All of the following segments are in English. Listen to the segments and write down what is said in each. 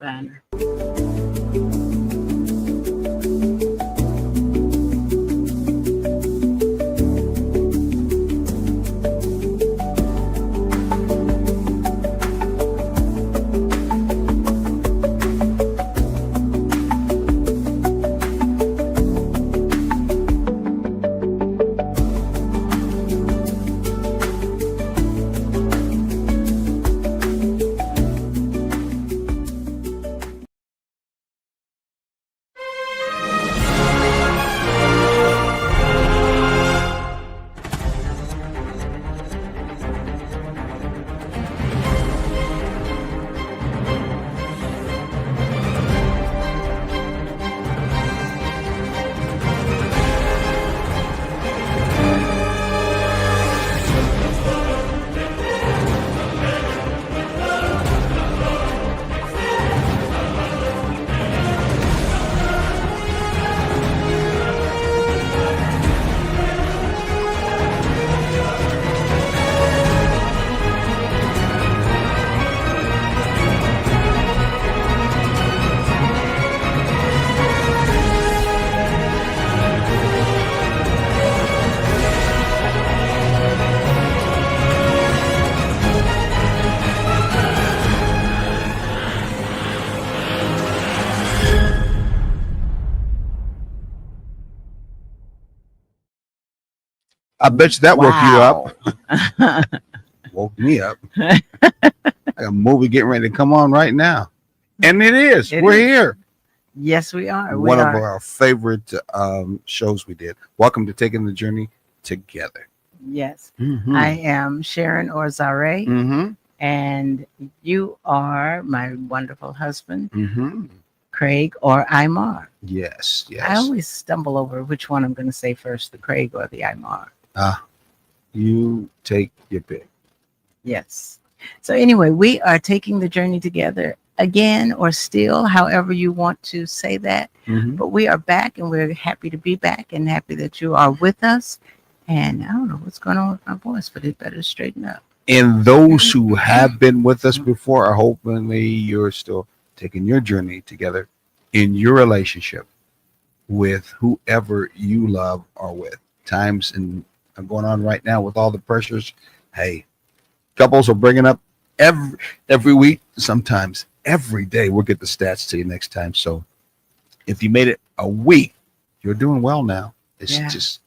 banner. I bet you that woke you up. Wow. Woke me up. Like a movie getting ready to come on right now. And it is. It We're is. here. Yes, we are. We One of are. our favorite shows we did. Welcome to Taking the Journey Together. Yes. Mm-hmm. I am Sharon Orzare, Mm-hmm. and you are my wonderful husband, Mm-hmm. Craig or Imar. Yes. I Yes. always stumble over which one I'm going to say first, the Craig or the Imar. You take your pick. Yes. So anyway, we are taking the journey together again, or still, however you want to say that. Mm-hmm. But we are back, and we're happy to be back, and happy that you are with us. And I don't know what's going on with my voice, but it better straighten up. And those who have been with us before, are hopefully you're still taking your journey together in your relationship with whoever you love or with. Times and are going on right now with all the pressures. Hey, couples are bringing up every week, sometimes every day. We'll get the stats to you next time. So if you made it a week, you're doing well now. It's Yeah. just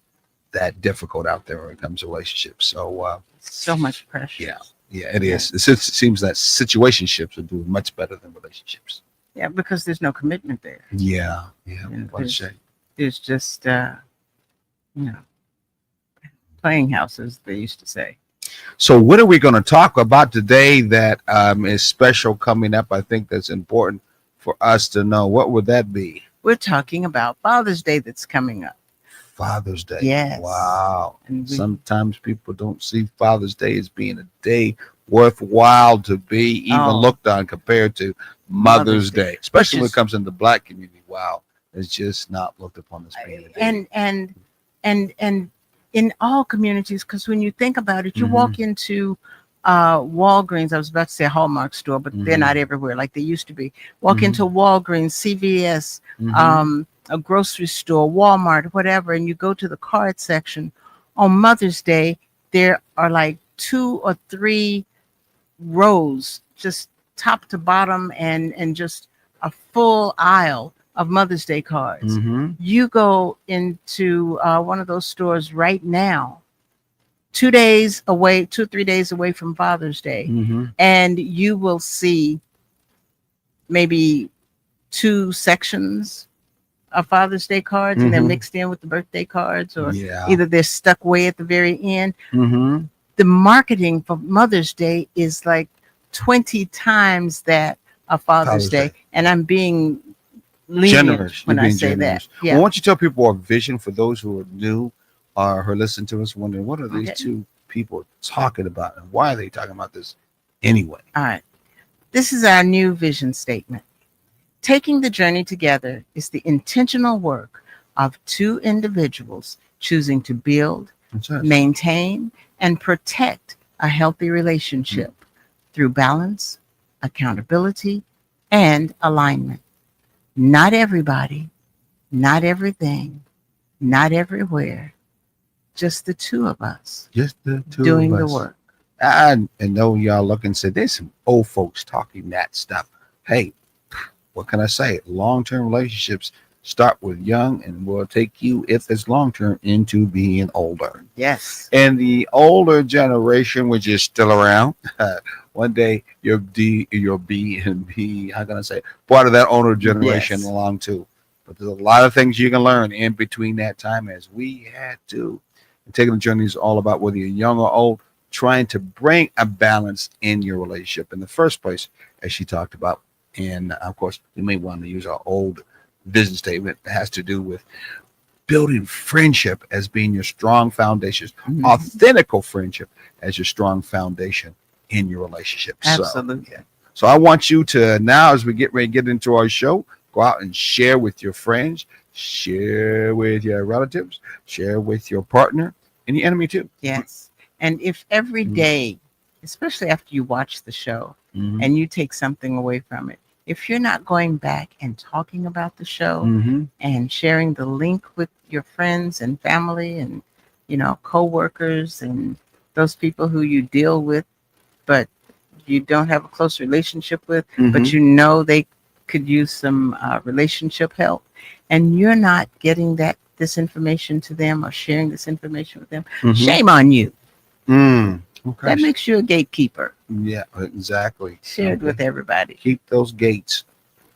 that difficult out there when it comes to relationships. So So much pressure. yeah, it is. It seems that situationships are doing much better than relationships. Yeah, because there's no commitment there. Yeah. And What a shame. There's just, playing houses, they used to say. So what are we going to talk about today that is special coming up? I think that's important for us to know. What would that be? We're talking about Father's Day that's coming up. Father's Day. Yes. Wow. And we, Sometimes people don't see Father's Day as being a day worthwhile to be even looked on compared to Mother's Day, especially when it comes in the Black community. Wow. It's just not looked upon as being a day. and in all communities, because when you think about it, you Mhm. walk into Walgreens. I was about to say a Hallmark store, but they're Mhm. not everywhere like they used to be. Walk Mhm. into Walgreens, CVS, Mhm. a grocery store, Walmart, whatever, and you go to the card section. On Mother's Day, there are like 2 or 3 rows, just top to bottom, and just a full aisle of Mother's Day cards. Mhm. You go into one of those stores right now, 2 days away, 2-3 days away from Father's Day, Mhm. and you will see maybe 2 sections of Father's Day cards, and they're Mhm. mixed in with the birthday cards, or Yeah. either they're stuck way at the very end. Mhm. The marketing for Mother's Day is like 20 times that of Father's Day. And I'm being lenient Generous. when You're I being say generous. that. Yeah. Well, why don't you tell people our vision for those who are new or who are listening to us wondering what are these Okay. two people talking about and why are they talking about this anyway? All right. This is our new vision statement. Taking the journey together is the intentional work of 2 individuals choosing to build, That's us. maintain, and protect a healthy relationship through balance, accountability, and alignment. Not everybody, not everything, not everywhere, just the two of us Just the two doing of the us. work. And know y'all look and say, there's some old folks talking that stuff. Hey, what can I say? Long-term relationships start with young and will take you, if it's long-term, into being older. Yes. And the older generation, which is still around, one day your B and B, how can I say, part of that older generation Yes. along too. But there's a lot of things you can learn in between that time, as we had to. And taking the journey is all about whether you're young or old, trying to bring a balance in your relationship in the first place, as she talked about. And of course, we may want to use our old vision statement that has to do with building friendship as being your strong foundation, Mhm. authentical friendship as your strong foundation in your relationship. Absolutely. So I want you to now, as we get ready to get into our show, go out and share with your friends, share with your relatives, share with your partner and your enemy too. Yes. And if every Mhm. day, especially after you watch the show Mhm. and you take something away from it, if you're not going back and talking about the show Mhm. and sharing the link with your friends and family and, coworkers and those people who you deal with, but you don't have a close relationship with, but Mhm. they could use some relationship help, and you're not getting this information to them or sharing this information with them, Mhm. shame on you. Okay. That makes you a gatekeeper. Yeah, exactly. Share it with Okay. everybody. Keep those gates.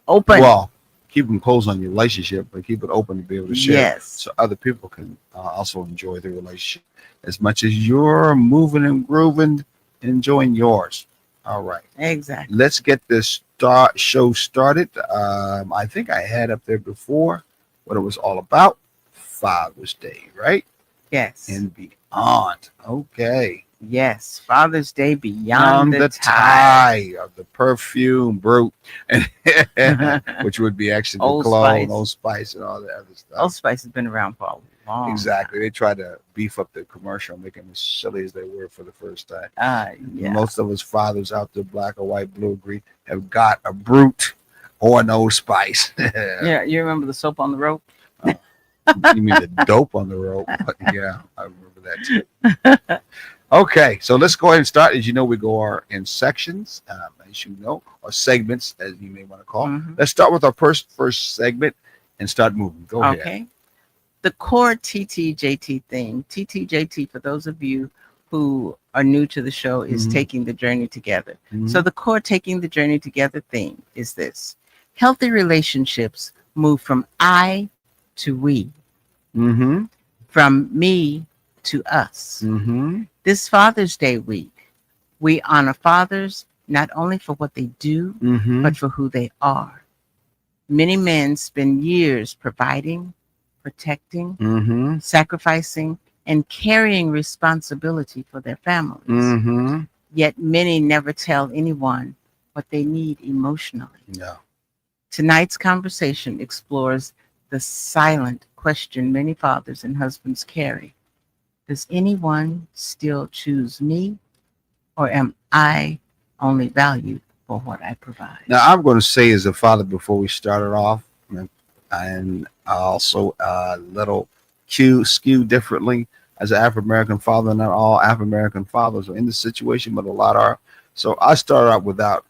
Open. Well, keep them closed on your relationship, but keep it open to be able to share Yes. so other people can also enjoy the relationship as much as you're moving and grooving, enjoying yours. All right. Exactly. Let's get this show started. I think I had up there before what it was all about. Father's Day, right? Yes. And beyond. Okay. Yes. Father's Day On beyond the the tie. tie of the perfume brute, which would be actually the Old cologne, Spice. Old Spice, and all the other stuff. Old Spice has been around for a long Exactly. They tried to beef up the commercial, make them as silly as they were for the first time. Yeah. Most of us fathers out there, black or white, blue or green, have got a brute or an Old Spice. Yeah. You remember the soap on the rope? You mean the dope on the rope? Yeah, I remember that too. Okay, so let's go ahead and start. As you know, we go in sections, as you know, or segments, as you may want to call. Mhm. Let's start with our first segment and start moving. Go ahead. Okay. The core TTJT thing. TTJT, for those of you who are new to the show, is Mhm. taking the journey together. Mhm. So the core taking the journey together thing is this: healthy relationships move from I to we, Mm-hmm. from me to us. Mm-hmm. This Father's Day week, we honor fathers not only for what they do, Mm-hmm. but for who they are. Many men spend years providing, protecting, Mm-hmm. sacrificing, and carrying responsibility for their families. Mm-hmm. Yet many never tell anyone what they need emotionally. Yeah. Tonight's conversation explores the silent question many fathers and husbands carry. Does anyone still choose me, or am I only valued for what I provide? Now, I'm going to say as a father before we started off, and also a little skew differently as an African American father. Not all African American fathers are in this situation, but a lot are. So I started out without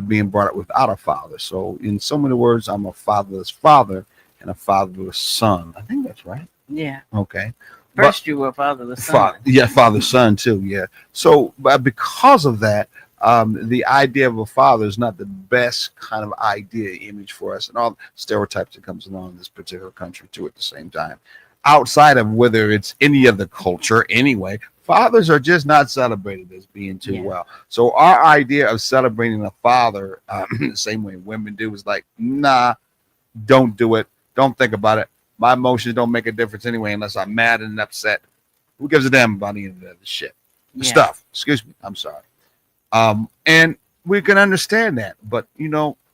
being brought up without a father. So in so many words, I'm a fatherless father and a fatherless son. I think that's right. Yeah. Okay. First, you were a fatherless son. Father son too. Yeah. So, but because of that, the idea of a father is not the best kind of idea image for us, and all the stereotypes that comes along in this particular country too. At the same time, outside of whether it's any other culture, anyway, fathers are just not celebrated as being too well. So our idea of celebrating a father, the same way women do, is like, nah, don't do it. Don't think about it. My emotions don't make a difference anyway, unless I'm mad and upset. Who gives a damn about any of the shit? Yeah. Stuff. Excuse me. I'm sorry. And we can understand that, but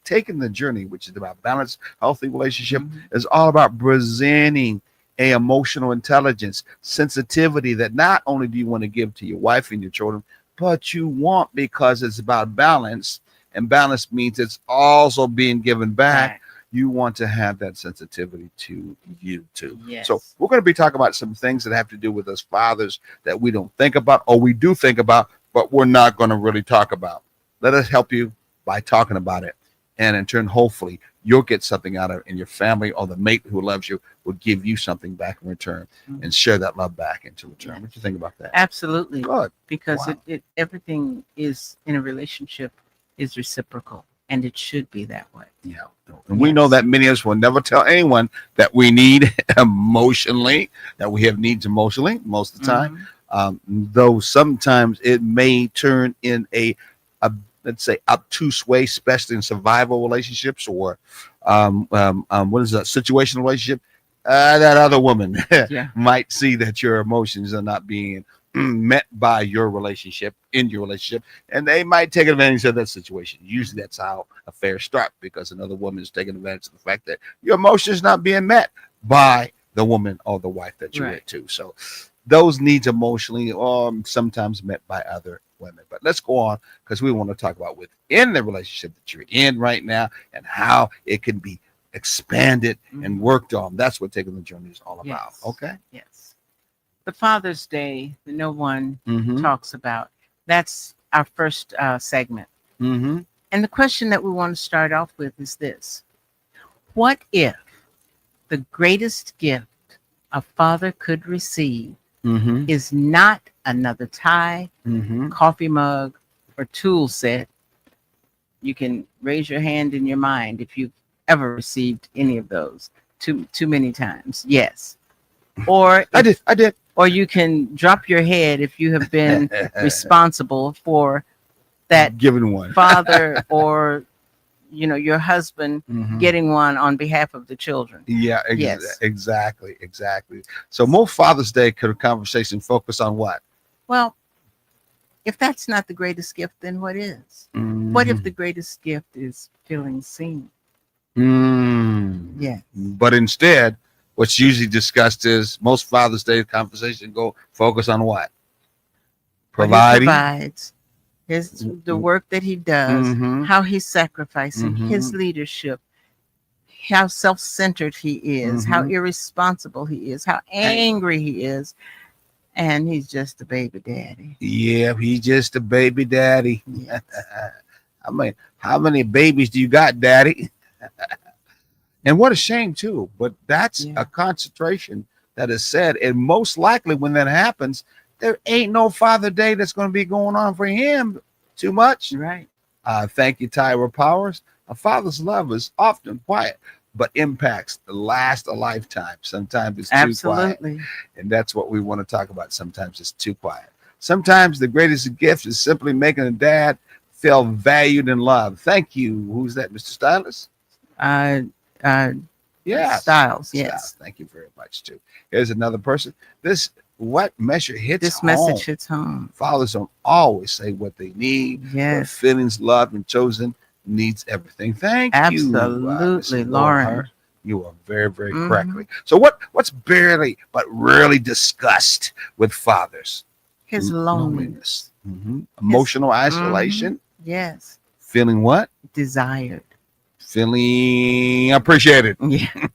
taking the journey, which is about balanced, healthy relationship, is all about presenting a emotional intelligence, sensitivity that not only do you want to give to your wife and your children, but you want, because it's about balance, and balance means it's also being given back. Right. You want to have that sensitivity to you too. Yes. So we're going to be talking about some things that have to do with us fathers that we don't think about, or we do think about, but we're not going to really talk about. Let us help you by talking about it. And in turn, hopefully, you'll get something out of it, and your family or the mate who loves you will give you something back in return and share that love back into return. Yes. What do you think about that? Absolutely. Good. Because Wow. it everything is in a relationship is reciprocal, and it should be that way. Yeah. And we know that many of us will never tell anyone that we need emotionally, that we have needs emotionally most of the time. Mhm. Though sometimes it may turn in a let's say obtuse way, especially in survival relationships or what is that situational relationship? That other woman Yeah. might see that your emotions are not being met by your relationship, and they might take advantage of that situation. Usually that's how affairs start, because another woman is taking advantage of the fact that your emotions not being met by the woman or the wife that you're Right. with too. So those needs emotionally are sometimes met by other women. But let's go on, because we want to talk about within the relationship that you're in right now and how it can be expanded and worked on. That's what Taking the Journey is all about. Yes. Okay. Yes. The Father's Day that no one Mm-hmm. talks about. That's our first segment. Mm-hmm. And the question that we want to start off with is this: what if the greatest gift a father could receive Mm-hmm. is not another tie, Mm-hmm. coffee mug, or tool set? You can raise your hand in your mind if you've ever received any of those too many times. Yes. Or I did. or you can drop your head if you have been responsible for that Given one. father or your husband Mhm. getting one on behalf of the children. Yeah, Yes. exactly. So most Father's Day conversation focus on what? Well, if that's not the greatest gift, then what is? What if the greatest gift is feeling seen? Yes. But instead, what's usually discussed is most Father's Day conversation go focus on what? What he Providing. provides, the work that he does, Mhm. how he's sacrificing, his Mhm. leadership, how self-centered he is, how Mhm. irresponsible he is, how angry he is, and he's just a baby daddy. Yeah, he's just a baby daddy. Yes. I mean, how many babies do you got, daddy? And what a shame too. But that's Yeah. a concentration that is said, and most likely when that happens, there ain't no Father Day that's going to be going on for him too much. Right. Thank you, Tyra Powers. A father's love is often quiet, but impacts last a lifetime. Sometimes it's too quiet, Absolutely. and that's what we want to talk about. Sometimes it's too quiet. Sometimes the greatest gift is simply making a dad feel valued and loved. Thank you. Who's that, Mr. Stylist? Uh, Yeah. Styles. Yes. Thank you very much, too. Here's another person. What measure hits This home. message hits home. Fathers don't always say what they need. But Yes. feelings loved and chosen needs everything. Thank you. Absolutely, Mrs. Lauren. Hart. You are very, very Mhm. correctly. So what's barely but rarely discussed with fathers? His loneliness. Mhm. Emotional isolation. Yes. Feeling what? Desired. Feeling appreciated. Yeah.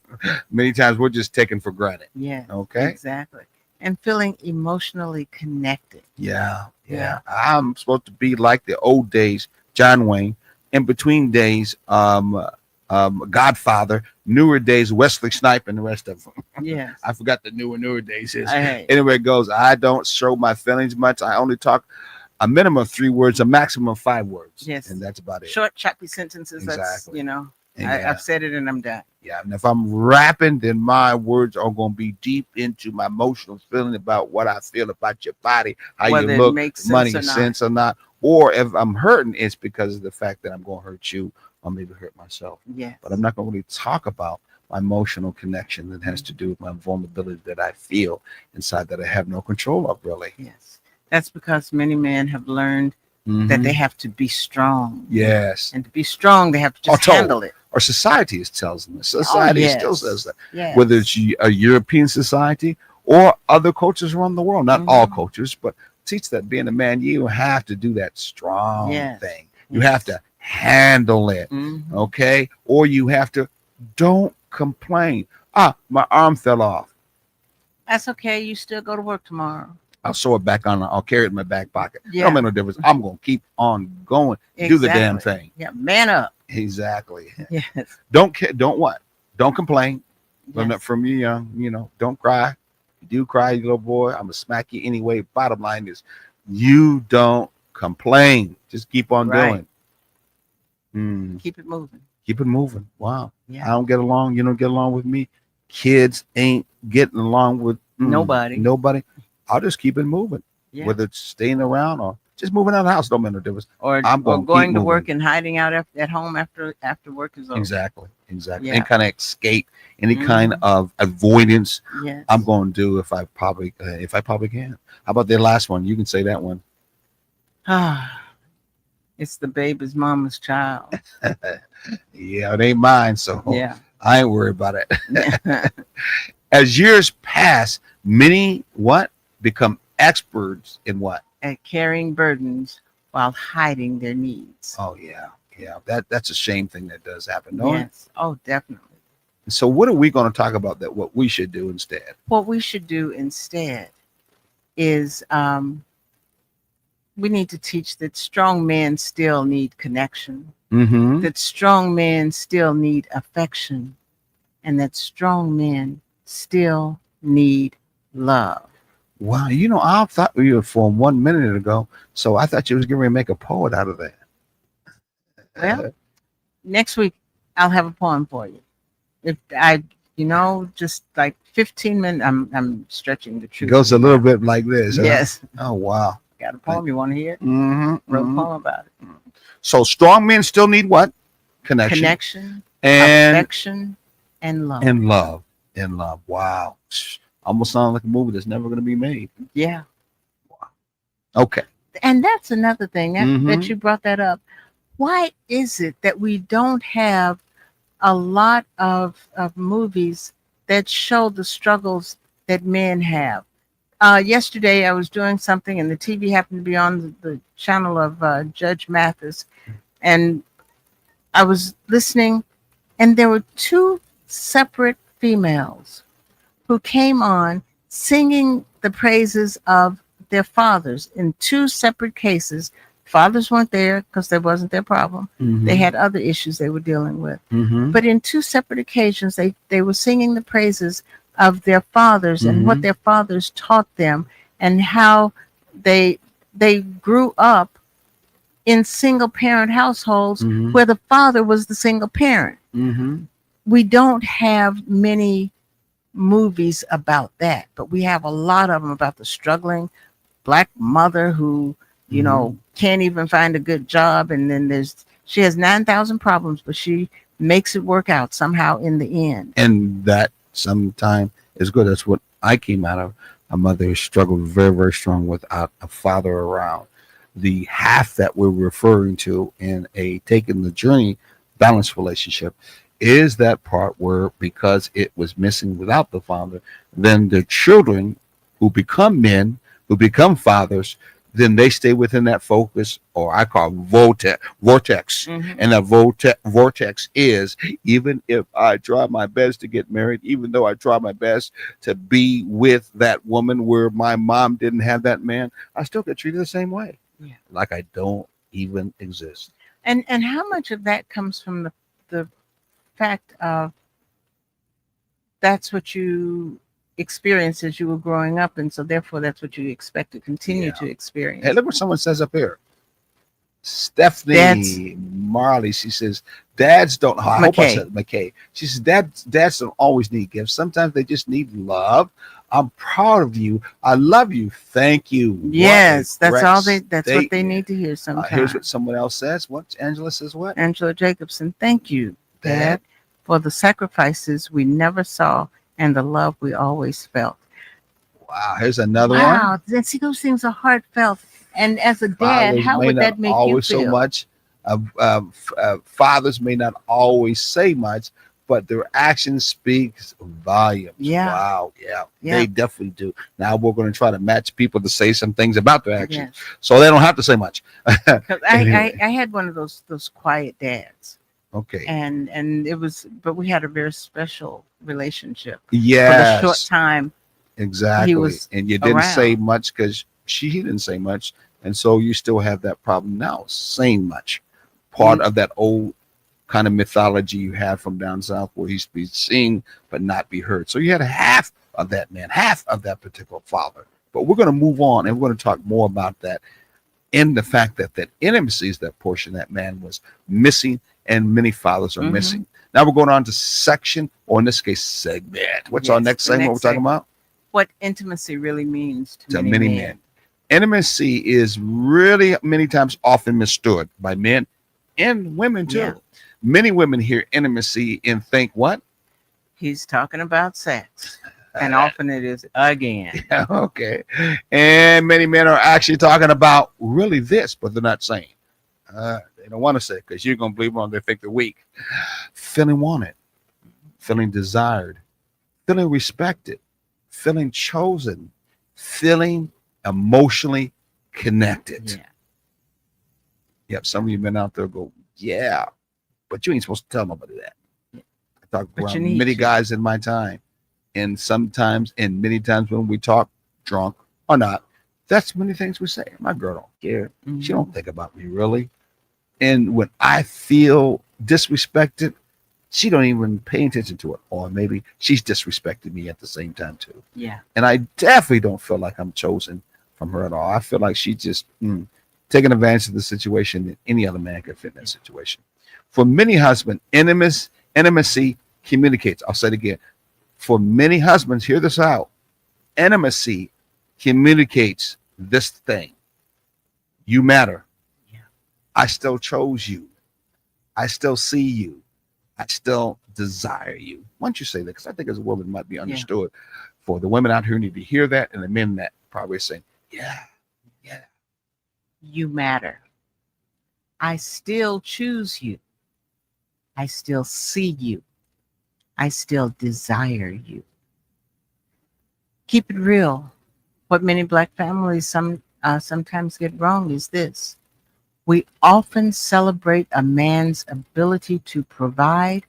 Many times we're just taken for granted. Yeah. Okay. Exactly. And feeling emotionally connected. Yeah. Yeah. I'm supposed to be like the old days, John Wayne. In between days, Godfather. Newer days, Wesley Snipes, and the rest of them. Yes. I forgot the newer days is. Hey. Anyway, it goes. I don't show my feelings much. I only talk a minimum of 3 words, a maximum of 5 words. Yes. And that's about it. Short, choppy sentences. That's, Exactly. Yeah. I've said it and I'm done. Yeah, and if I'm rapping, then my words are going to be deep into my emotional feeling about what I feel about your body, how Whether you it look, makes money, sense or not. sense or not. Or if I'm hurting, it's because of the fact that I'm going to hurt you or maybe hurt myself. Yes. But I'm not going to really talk about my emotional connection that has to do with my vulnerability that I feel inside that I have no control of, really. Yes. That's because many men have learned that Mhm. they have to be strong. Yes. And to be strong, they have to just told. handle it. Or society tells them. Society yes. still says that. Yes. Whether it's a European society or other cultures around the world, not all cultures, but teach that being a man, you have to do that strong Yes. thing. You have to handle it. Mhm. Okay. Or you have to, don't complain. Ah, my arm fell off. That's okay. You still go to work tomorrow. I'll sew it back on. I'll carry it in my back pocket. Yeah. Don't make no difference. I'm going to keep on going. Do the damn Exactly. thing. Yeah, man up. Exactly. Yes. Don't care. Don't what? Don't complain. Yes. From you young, don't cry. You do cry, you little boy, I'm going to smack you anyway. Bottom line is, you don't complain. Just keep on Right. doing. Keep it moving. Keep it moving. Wow. I Yeah. don't get along. You don't get along with me. Kids ain't getting along with Nobody. Nobody. I'll just keep it moving. Yeah. Whether it's staying around or just moving out of the house, don't make no difference. Or I'm gonna keep going to moving. work and hiding out at home after work is over. Exactly. Yeah. Any kind of escape, any Mhm. kind of avoidance, Yes. I'm going to do if I probably can. How about the last one? You can say that one. It's the baby's mama's child. Yeah, it ain't mine, so Yeah. I ain't worried about it. As years pass, many what become experts in what? At carrying burdens while hiding their needs. Oh yeah. That's a shame thing that does happen. Don't it? Yes. Oh, definitely. So what are we going to talk about that what we should do instead? What we should do instead is we need to teach that strong men still need connection, Mm-hmm. that strong men still need affection, and that strong men still need love. Wow, I thought you were from 1 minute ago, so I thought you was getting ready to make a poet out of that. Well, next week I'll have a poem for you. If I, just like 15 minutes, I'm stretching the It truth. goes a little bit like this. Huh? Yes. Oh wow. Got a poem. You want to hear it? Mm-hmm. Wrote a poem about it. So strong men still need what? Connection. And affection, and love. and love. And love. Wow. Almost sounds like a movie that's never going to be made. Yeah. Okay. And that's another thing that Mhm. you brought that up. Why is it that we don't have a lot of movies that show the struggles that men have? Yesterday, I was doing something, and the TV happened to be on the channel of Judge Mathis, and I was listening, and there were two separate females who came on singing the praises of their fathers in two separate cases. Fathers weren't there because that wasn't their problem. They had other issues they were dealing with. Mm-hmm. But in two separate occasions, they were singing the praises of their fathers and what their fathers taught them, and how they grew up in single parent households Mhm. where the father was the single parent. Mm-hmm. We don't have many movies about that, but we have a lot of them about the struggling Black mother who can't even find a good job, and then she has 9,000 problems, but she makes it work out somehow in the end. And that sometime is good. That's what I came out of. A mother who struggled very, very strong without a father around. The half that we're referring to in a taking the journey balanced relationship is that part where, because it was missing without the father, then the children who become men, who become fathers, then they stay within that focus, or I call vortex. And that vortex is, even if I try my best to get married, even though I try my best to be with that woman where my mom didn't have that man, I still get treated the same way. Yeah. Like I don't even exist. And how much of that comes from the fact of that's what you experienced as you were growing up, and so therefore that's what you expect to continue to experience. Hey, look what someone says up here. Stephanie Marley, she says, dads don't, I hope I said McKay. She says, dads don't always need gifts. Sometimes they just need love. I'm proud of you. I love you. Thank you. Yes, What a that's all correct that's what they statement. need to hear sometimes. Here's what someone else says. What? Angela says what? Angela Jacobson, thank you, Dad, for the sacrifices we never saw and the love we always felt. Wow, here's another one. Wow, see, those things are heartfelt. And as a dad, Fathers how may would not that make you always feel? so much. Fathers may not always say much, but their action speaks volumes. Yeah. Wow. Yeah. Yeah. They definitely do. Now we're going to try to match people to say some things about their actions, Yes. so they don't have to say much. 'Cause Anyway. I had one of those quiet dads, Okay. and it was, but we had a very special relationship for the Yes. short time. Exactly. was And you didn't say around. much because he didn't say much. And so you still have that problem now, saying much. Part of that old kind of mythology you had from down south where he's be seen but not be heard. So you had half of that man, half of that particular father. But we're going to move on and we're going to talk more about that in the fact that that intimacy is that portion that man was missing and many fathers are Mhm. missing. Now we're going on to section, or in this case, segment. What's our Yes, next the segment next we're talking about? What intimacy really means to To many, many men. Intimacy is really many times often mistook by men and women too. Yeah. Many women hear intimacy and think what? He's talking about sex, and often it is again. Okay. And many men are actually talking about really this, but they're not saying. They don't want to say it because you're going to believe them. They think they're weak. Feeling wanted, feeling desired, feeling respected, feeling chosen, feeling emotionally connected. Yeah. Yep, some of you men out there go, yeah, but you ain't supposed to tell nobody that. Yeah. I talk But you around need many to. guys in my time, and sometimes, and many times when we talk, drunk or not, that's many things we say. My girl don't care. She Mhm. don't think about me really. And when I feel disrespected, she don't even pay attention to it, or maybe she's disrespecting me at the same time too. Yeah. And I definitely don't feel like I'm chosen from her at all. I feel like she just taking advantage of the situation that any other man could fit in that situation. For many husbands, intimacy communicates. I'll say it again. For many husbands, hear this out. Intimacy communicates this thing. You matter. Yeah. I still chose you. I still see you. I still desire you. Why don't you say that? Because I think as a woman it might be understood. For the women out here who need to hear that, and the men that probably saying, yeah. You matter. I still choose you. I still see you. I still desire you. Keep it real. What many Black families sometimes get wrong is this. We often celebrate a man's ability to provide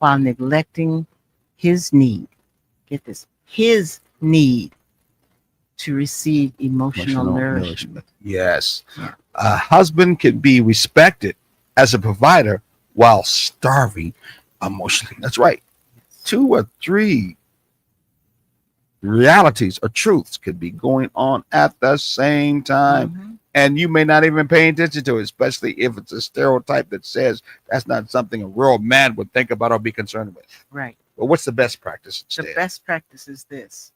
while neglecting his need. Get this, his need to receive emotional nourishment. Yes. Yeah. A husband can be respected as a provider while starving emotionally. That's right. 2 or 3 realities or truths could be going on at the same time. Mhm. And you may not even pay attention to it, especially if it's a stereotype that says that's not something a real man would think about or be concerned with. Right. But what's the best practice The instead? best practice is this.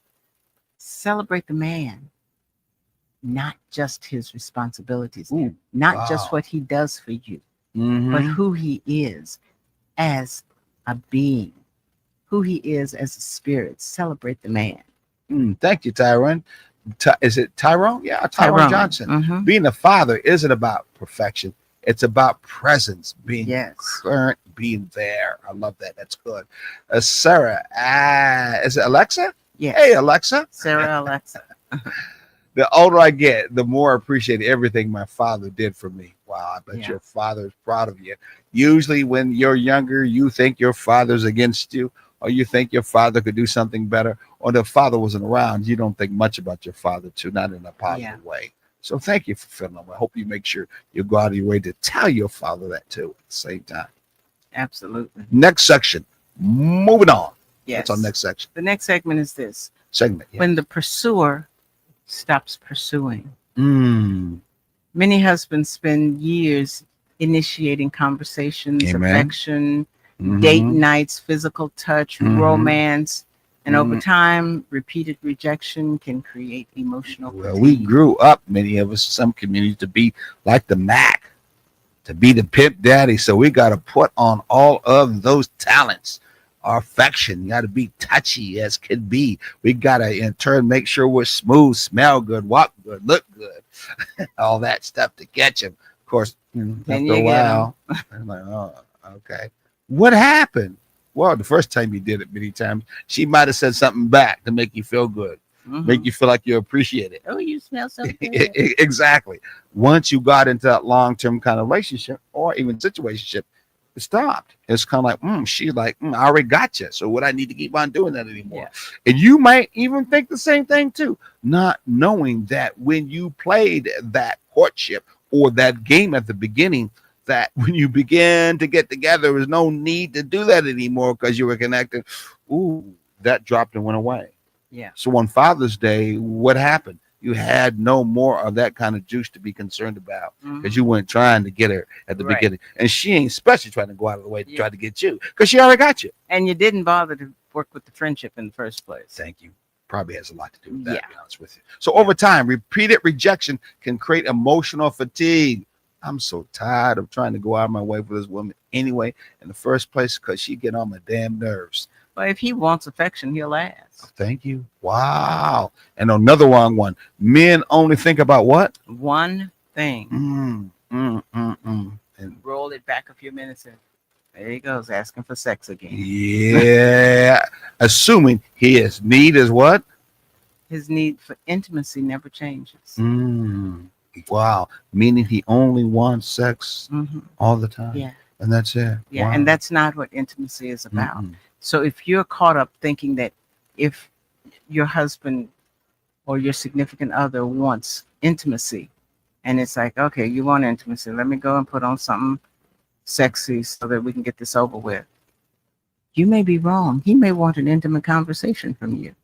Celebrate the man, not just his responsibilities, Ooh, not wow. just what he does for you, but Mhm. who he is as a being, who he is as a spirit. Celebrate the man. Thank you, Tyrone. Is it Tyrone? Yeah, Tyrone Johnson. Mhm. Being a father isn't about perfection. It's about presence, being Yes. current, being there. I love that. That's good. Sarah, is it Alexa? Yes. Hey, Alexa. Sarah Alexa. The older I get, the more I appreciate everything my father did for me. Wow, I bet Yeah. your father is proud of you. Usually, when you're younger, you think your father's against you, or you think your father could do something better, or the father wasn't around. You don't think much about your father, too, not in a positive way. So, thank you for feeling that way. I hope you make sure you go out of your way to tell your father that, too, at the same time. Absolutely. Next section. Moving on. Yes. That's our next section. The next segment is this. Segment. Yeah. When the pursuer stops pursuing. Mm. Many husbands spend years initiating conversations, Amen. affection, Mhm. date nights, physical touch, Mhm. romance, and over Mhm. time, repeated rejection can create emotional Well, fatigue. we grew up, many of us, some communities, to be like the Mac, to be the pimp daddy. So we got to put on all of those talents. Our affection got to be touchy as can be. We got to, in turn, make sure we're smooth, smell good, walk good, look good, all that stuff to catch him. Of course, Then after you a get 'em. while, I'm like, oh, okay. What happened? Well, the first time you did it many times, she might have said something back to make you feel good, make you feel like you're appreciated. Oh, you smell so good. Exactly. Once you got into that long-term kind of relationship or even situationship, it stopped. It's kind of like, she's like, I already got you. So what I need to keep on doing that anymore? Yeah. And you might even think the same thing too, not knowing that when you played that courtship or that game at the beginning, that when you began to get together, there was no need to do that anymore because you were connected. Ooh, that dropped and went away. Yeah. So on Father's Day, what happened? You had no more of that kind of juice to be concerned about because you weren't trying to get her at the Right. beginning. And she ain't especially trying to go out of the way to Yeah. try to get you because she already got you. And you didn't bother to work with the friendship in the first place. Thank you. Probably has a lot to do with that, Yeah. to be honest with you. So over time, repeated rejection can create emotional fatigue. I'm so tired of trying to go out of my way for this woman anyway in the first place because she get on my damn nerves. But if he wants affection, he'll ask. Thank you. Wow. And another wrong one. Men only think about what? One thing. And Roll it back a few minutes and there he goes, asking for sex again. yeah. Assuming his need is what? His need for intimacy never changes. Wow. Meaning he only wants sex all the time. Yeah. And that's it. Yeah. Wow. And that's not what intimacy is about. So if you're caught up thinking that if your husband or your significant other wants intimacy, and it's like, okay, you want intimacy, let me go and put on something sexy so that we can get this over with. You may be wrong. He may want an intimate conversation from you.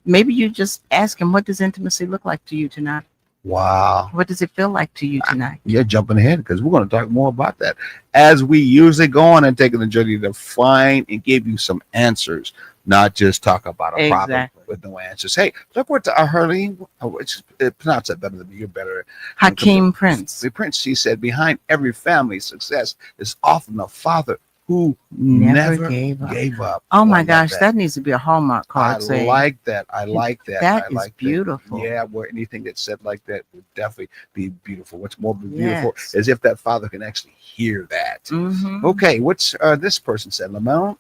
Maybe you just ask him, what does intimacy look like to you tonight? Wow. What does it feel like to you tonight? You're jumping ahead because we're going to talk more about that as we usually go on and taking the journey to find and give you some answers, not just talk about a problem with no answers. Hey, look what Hurley, pronounce that better than me. You're better. Hakeem Prince. The Prince, she said, behind every family success is often a father who Never gave up. Oh my gosh, that needs to be a Hallmark card. I like that. I like that. That I is like beautiful. That. Yeah, where anything that's said like that would definitely be beautiful. What's more beautiful is if that father can actually hear that. Okay, what's this person said? Liam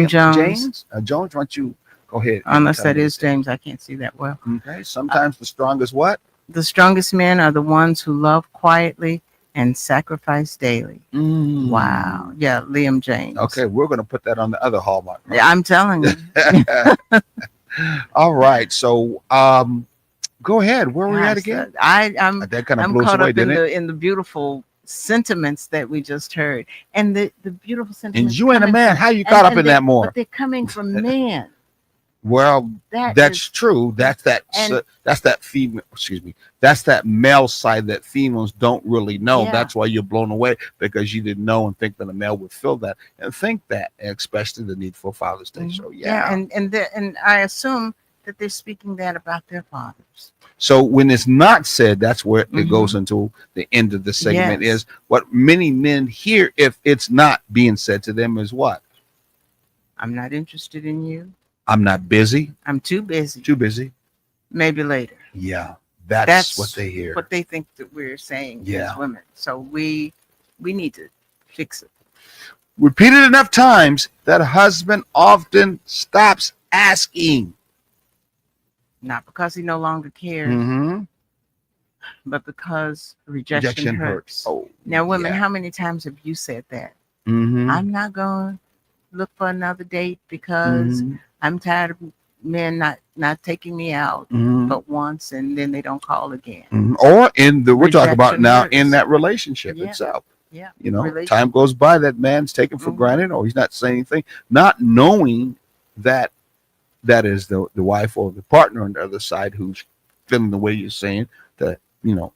Jones. Jones, why don't you go ahead? Unless that is James, I can't see that well. Okay, sometimes the strongest what? The strongest men are the ones who love quietly and sacrifice daily. Wow. Yeah, Liam James. Okay, we're going to put that on the other Hallmark. Right? Yeah, I'm telling you. All right, so go ahead. Where were we at again? I'm that kind of I'm blew us caught away, up didn't it? in the beautiful sentiments that we just heard, and the beautiful sentiments. And you ain't a man. How you caught up in that more? But they're coming from men. Well, that's true. That's that female. Excuse me. That's that male side that females don't really know. Yeah. That's why you're blown away because you didn't know and think that a male would feel that and think that, especially the need for Father's Day. So and I assume that they're speaking that about their fathers. So when it's not said, that's where it goes into the end of the segment. Is what many men hear if it's not being said to them is what? I'm not interested in you. I'm not busy. I'm too busy. Too busy. Maybe later. Yeah, that's what they hear. What they think that we're saying as women. So we need to fix it. Repeated enough times that a husband often stops asking. Not because he no longer cares, but because rejection hurts. Oh, now, women, how many times have you said that? I'm not going to look for another date because I'm tired of men not taking me out but once and then they don't call again. Or we're talking about now in that relationship itself. Yeah. You know, time goes by, that man's taken for granted or he's not saying anything, not knowing that is the wife or the partner on the other side who's feeling the way you're saying to,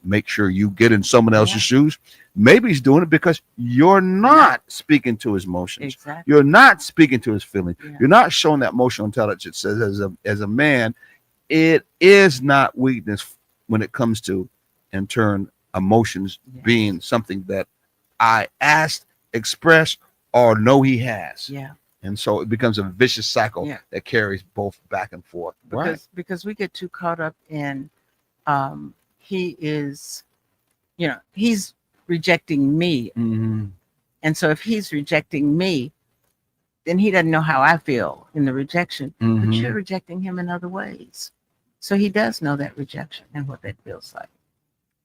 make sure you get in someone else's shoes. Maybe he's doing it because you're not speaking to his emotions. Exactly. You're not speaking to his feelings. Yeah. You're not showing that emotional intelligence. Says as a man, it is not weakness when it comes to, in turn, emotions being something that I asked, express, or know he has. Yeah. And so it becomes a vicious cycle that carries both back and forth. Because we get too caught up in he is, he's rejecting me. And so if he's rejecting me, then he doesn't know how I feel in the rejection, but Mhm. you're rejecting him in other ways. So he does know that rejection and what that feels like.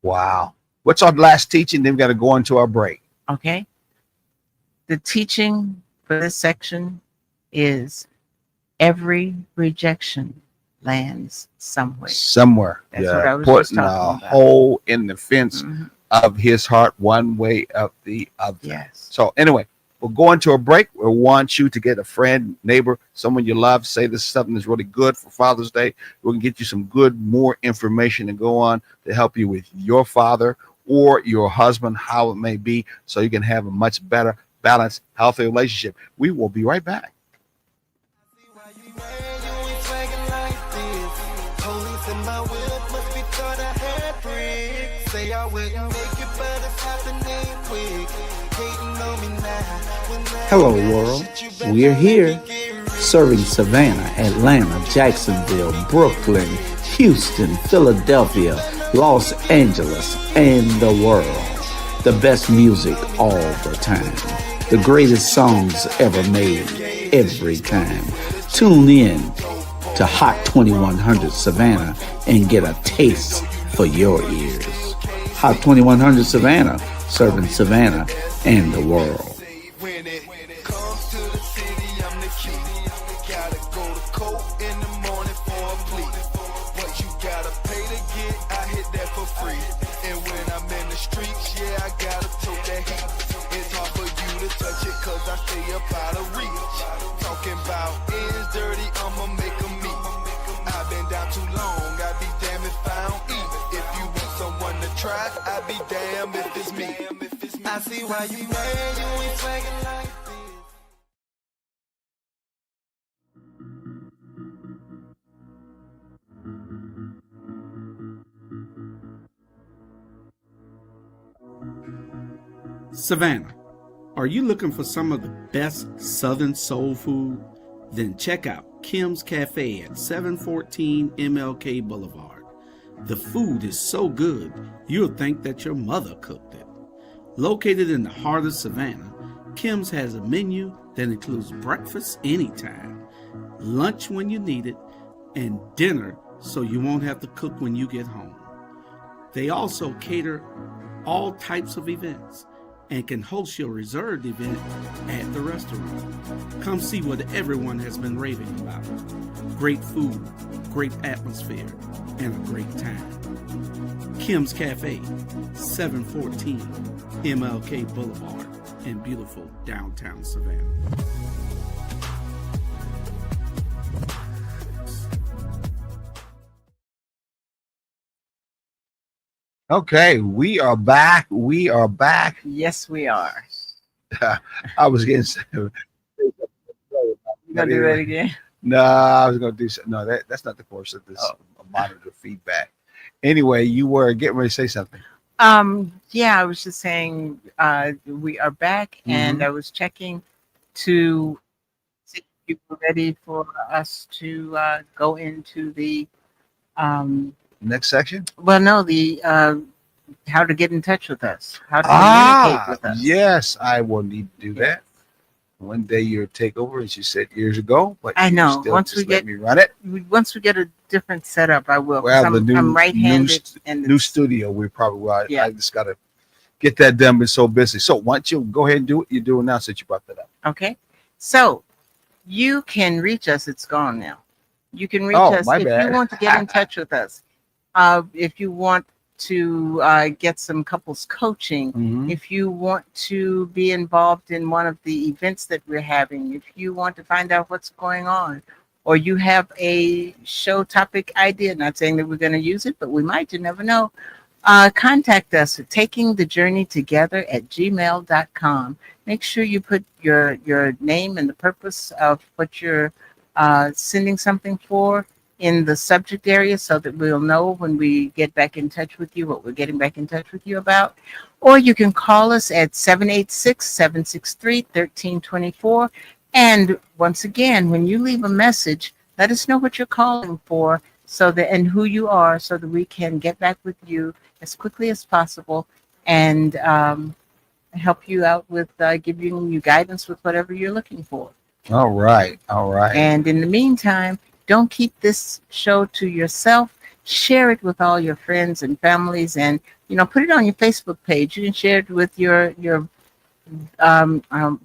Wow. What's our last teaching? Then we got to go into our break. Okay. The teaching for this section is every rejection lands somewhere. Somewhere. That's what I was just Putting a talking about. hole in the fence Mhm. of his heart one way or the other. Yes. So anyway, we'll go into a break. We want you to get a friend, neighbor, someone you love, say this is something that's really good for Father's Day. We can get you some good, more information to go on to help you with your father or your husband, how it may be, so you can have a much better, balanced, healthy relationship. We will be right back. Hello, world. We're here, serving Savannah, Atlanta, Jacksonville, Brooklyn, Houston, Philadelphia, Los Angeles, and the world. The best music all the time. The greatest songs ever made, every time. Tune in to Hot 2100 Savannah and get a taste for your ears. Hot 2100 Savannah, serving Savannah and the world. When it comes to the city, I'm the key. Gotta go to court in the morning for a plea. What you gotta pay to get, I hit that for free. And when I'm in the streets, yeah, I gotta tote that heat. It's hard for you to touch it, cause I stay up out of reach. Talking about ends dirty, I'ma make 'em meet. I've been down too long, I'd be damn if I don't eat. If you want someone to try, I'd be damn if it's me. I see why you mad, you ain't swaggin' like this. Savannah, are you looking for some of the best Southern soul food? Then check out Kim's Cafe at 714 MLK Boulevard. The food is so good, you'll think that your mother cooked it. Located in the heart of Savannah, Kim's has a menu that includes breakfast anytime, lunch when you need it, and dinner so you won't have to cook when you get home. They also cater all types of events and can host your reserved event at the restaurant. Come see what everyone has been raving about. Great food, great atmosphere, and a great time. Kim's Cafe, 714 MLK Boulevard in beautiful downtown Savannah. Okay, we are back. We are back. Yes, we are. I was getting You gonna do that again? no, I was gonna do something. No, that's not the course of this monitor feedback. Anyway, you were getting ready to say something. Yeah, I was just saying we are back, and I was checking to see if you were ready for us to go into the Next section. well, no, the how to get in touch with us, how to communicate with us. Yes, I will need to do Yes. that. One day you'll take over, as you said years ago. But I you know. still Once just we let get me run it. once we get a different setup, I will. 'Cause Well, the new I'm right-handed, and new it's- studio. We probably will. Yeah. I just gotta get that done. Been so busy. So why don't you go ahead and do what you're doing now, since you brought that up. Okay, so you can reach us. It's gone now. You can reach Oh, us my if bad. you want to get in touch with us. If you want to get some couples coaching, if you want to be involved in one of the events that we're having, if you want to find out what's going on, or you have a show topic idea, not saying that we're going to use it, but we might, you never know, contact us at takingthejourneytogether@gmail.com. Make sure you put your name and the purpose of what you're sending something for in the subject area, so that we'll know when we get back in touch with you what we're getting back in touch with you about. Or you can call us at 786-763-1324. And once again, when you leave a message, let us know what you're calling for, so that, and who you are, so that we can get back with you as quickly as possible and help you out with giving you guidance with whatever you're looking for. All right. All right. And in the meantime, don't keep this show to yourself. Share it with all your friends and families, and put it on your Facebook page. You can share it with your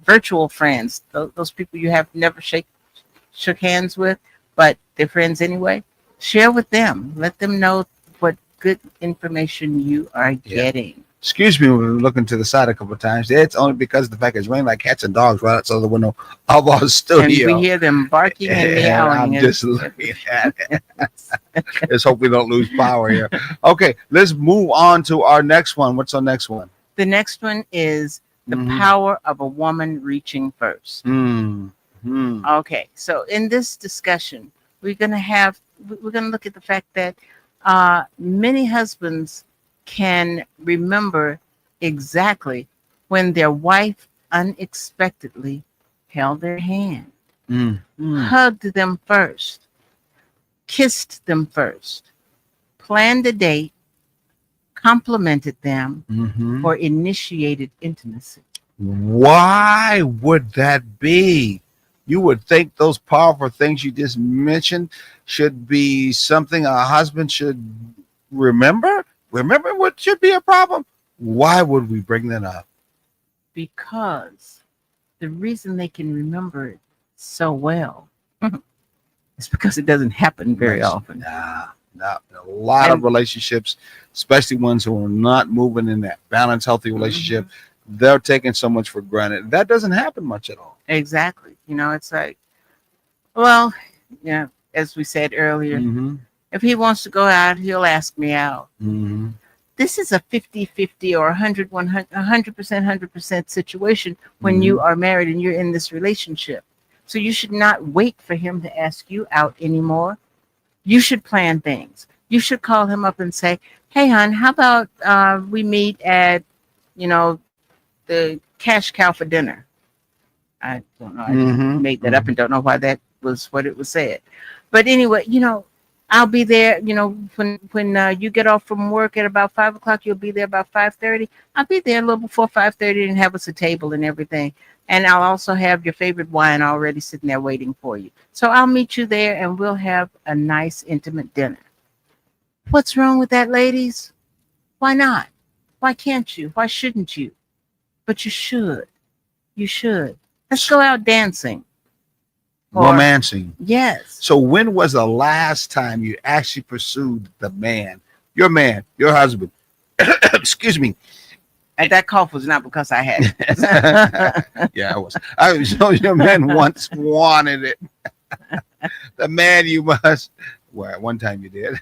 virtual friends, those people you have never shook hands with, but they're friends anyway. Share with them. Let them know what good information you are getting. Excuse me, we were looking to the side a couple of times. It's only because of the fact it's raining like cats and dogs right outside the window of our studio. And we hear them barking and I'm meowing. just looking at it. Let's hope we don't lose power here. Okay, let's move on to our next one. What's our next one? The next one is the power of a woman reaching first. Okay, so in this discussion, we're going to look at the fact that many husbands can remember exactly when their wife unexpectedly held their hand, hugged them first, kissed them first, planned a date, complimented them, or initiated intimacy. Why would that be? You would think those powerful things you just mentioned should be something a husband should remember. Remember what should be a problem? Why would we bring that up? Because the reason they can remember it so well is because it doesn't happen very often. Nah. A lot of relationships, especially ones who are not moving in that balanced, healthy relationship, they're taking so much for granted. That doesn't happen much at all. Exactly. It's like, well, as we said earlier, if he wants to go out, he'll ask me out. This is a 50-50 or 100% 100% situation when you are married and you're in this relationship. So you should not wait for him to ask you out anymore. You should plan things. You should call him up and say, hey, hon, how about we meet at, the Cash Cow for dinner? I don't know. I made that up and don't know why that was what it was said. But anyway, I'll be there, when you get off from work at about 5 o'clock, you'll be there about 5:30. I'll be there a little before 5:30 and have us a table and everything. And I'll also have your favorite wine already sitting there waiting for you. So I'll meet you there and we'll have a nice, intimate dinner. What's wrong with that, ladies? Why not? Why can't you? Why shouldn't you? But you should. You should. Let's go out dancing. Romancing. Yes. So when was the last time you actually pursued the man, your husband? Excuse me. And that cough was not because I had it. Yeah, I was. Your man once wanted it. The man you must. Well, at one time you did.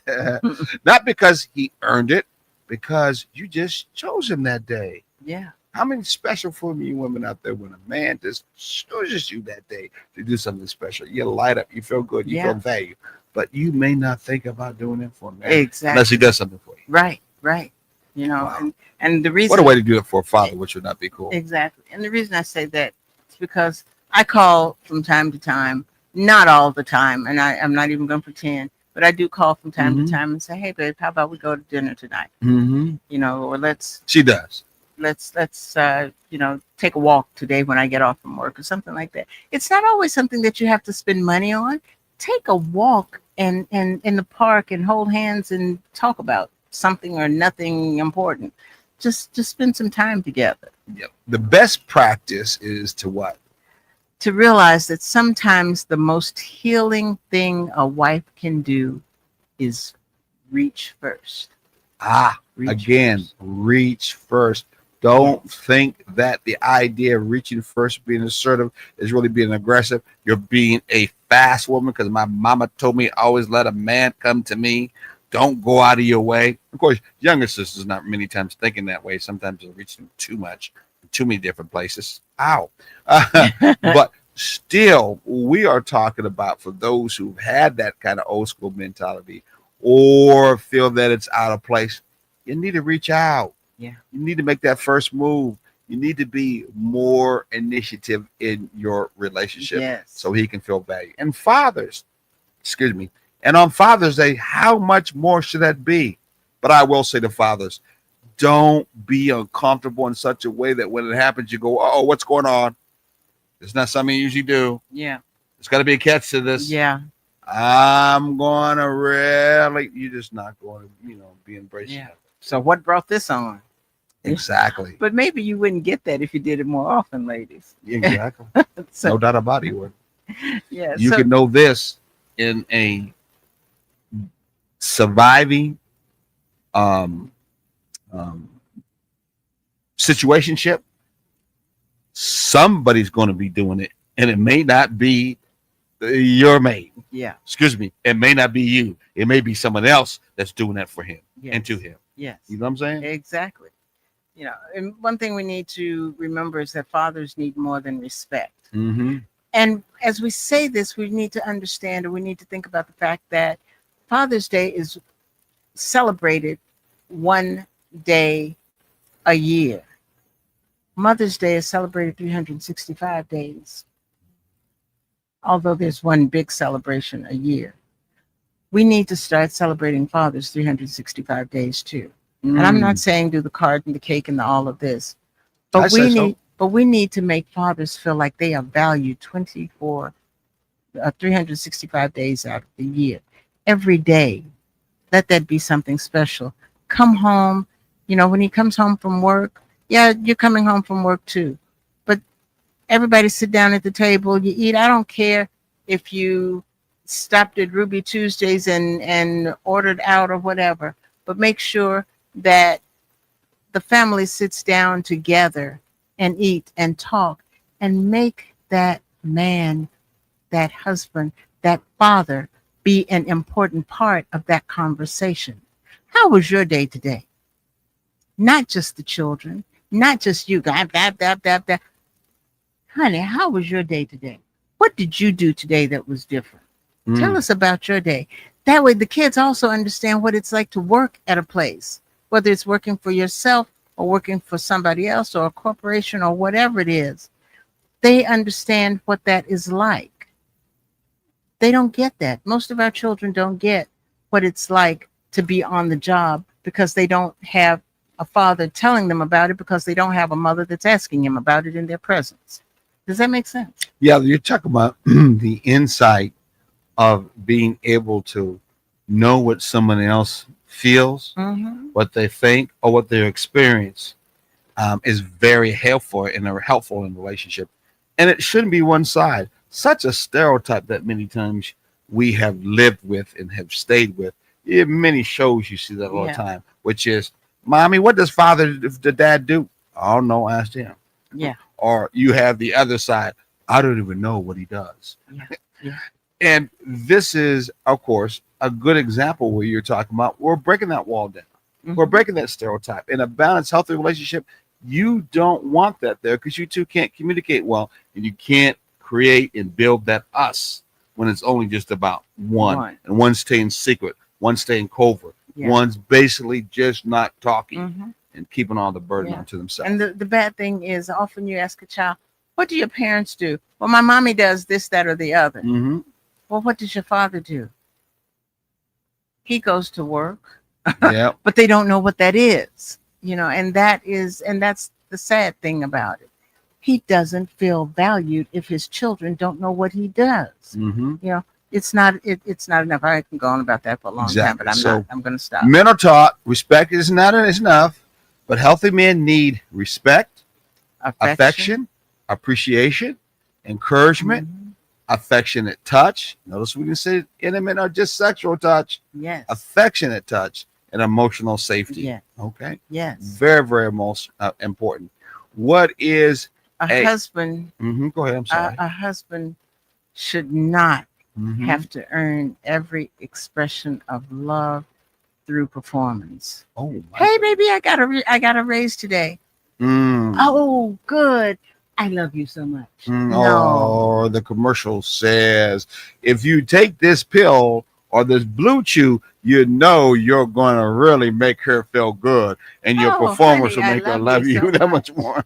Not because he earned it, because you just chose him that day. Yeah. How many special for you women out there when a man just chooses you that day to do something special? You light up, you feel good, you feel valued, but you may not think about doing it for a man unless he does something for you. Right. Wow. And the reason, what a way to do it for a father, which would not be cool. Exactly. And the reason I say that is because I call from time to time, not all the time, and I'm not even going to pretend, but I do call from time to time and say, hey, babe, how about we go to dinner tonight? Or She does. Let's take a walk today when I get off from work or something like that. It's not always something that you have to spend money on. Take a walk and in the park and hold hands and talk about something or nothing important. Just spend some time together. Yep. The best practice is to what? To realize that sometimes the most healing thing a wife can do is reach first. Reach first. Don't think that the idea of reaching first, being assertive, is really being aggressive. You're being a fast woman, because my mama told me always let a man come to me. Don't go out of your way. Of course, younger sisters not many times thinking that way. Sometimes they're reaching too much, too many different places. Ow. But still, we are talking about for those who've had that kind of old school mentality or feel that it's out of place. You need to reach out. Yeah. You need to make that first move. You need to be more initiative in your relationship so he can feel value. And fathers, and on Father's Day, how much more should that be? But I will say to fathers, don't be uncomfortable in such a way that when it happens, you go, "Oh, what's going on?" It's not something you usually do. Yeah. There's got to be a catch to this. Yeah. I'm going to really, you're just not going to, be embracing Yeah. it. So what brought this on? Exactly. But maybe you wouldn't get that if you did it more often, ladies. Exactly. So, No doubt about it. You would. yeah. You so, can know this in a surviving situationship. Somebody's going to be doing it, and it may not be your mate. yeah. Excuse me. It may not be you. It may be someone else that's doing that for him Yes. and to him. Yes. You know what I'm saying? Exactly. And one thing we need to remember is that fathers need more than respect. Mm-hmm. And as we say this, we need to understand, or we need to think about the fact that Father's Day is celebrated one day a year. Mother's Day is celebrated 365 days, although there's one big celebration a year. We need to start celebrating fathers 365 days too. And I'm not saying do the card and the cake and all of this, I but say so. we need to make fathers feel like they are valued 365 days out of the year. Every day, let that be something special. Come home, when he comes home from work, yeah, you're coming home from work too. But everybody sit down at the table, you eat. I don't care if you stopped at Ruby Tuesdays and ordered out or whatever, but make sure that the family sits down together and eat and talk and make that man, that husband, that father be an important part of that conversation. How was your day today? Not just the children, not just you guys. Honey, how was your day today? What did you do today that was different? Tell us about your day. That way the kids also understand what it's like to work at a place, whether it's working for yourself or working for somebody else or a corporation or whatever it is. They understand what that is like. They don't get that. Most of our children don't get what it's like to be on the job because they don't have a father telling them about it, because they don't have a mother that's asking him about it in their presence. Does that make sense? Yeah, you're talking about the insight of being able to know what someone else feels, Mm-hmm. what they think, or what they experience is very helpful in a relationship. And it shouldn't be one side. Such a stereotype that many times we have lived with and have stayed with. In many shows you see that all the Yeah. time, which is, "Mommy, what does the dad do?" "Oh no, ask him." Yeah. Or you have the other side, "I don't even know what he does." Yeah. Yeah. And this is, of course, a good example where you're talking about we're breaking that wall down. We're Mhm. breaking that stereotype. In a balanced, healthy relationship, you don't want that there because you two can't communicate well, and you can't create and build that us when it's only just about one. And one's staying secret, one's staying covert, Yeah. one's basically just not talking Mhm. and keeping all the burden Yeah. onto themselves. And the bad thing is, often you ask a child, what do your parents do? Well, my mommy does this, that, or the other. Mm-hmm. Well, what does your father do? He goes to work, Yeah. but they don't know what that is, and that's the sad thing about it. He doesn't feel valued if his children don't know what he does. Mm-hmm. It's not enough. I can go on about that for a long time, Exactly. but So, I'm going to stop. Men are taught respect is not enough, but healthy men need respect, affection, appreciation, encouragement, Mhm. affectionate touch. Notice we can say intimate or just sexual touch, Yes. affectionate touch, and emotional safety. Yeah. Okay. Yes. Very, very most important. What is A husband, Go ahead. I'm sorry. a husband should not Mhm. have to earn every expression of love through performance. Oh, my Hey, baby, I got a raise today. Mm. Oh, good. I love you so much. Mm, No. Or the commercial says, if you take this pill or this blue chew, you know you're going to really make her feel good. And your Oh, performance honey, will I make her love love you you so that much more.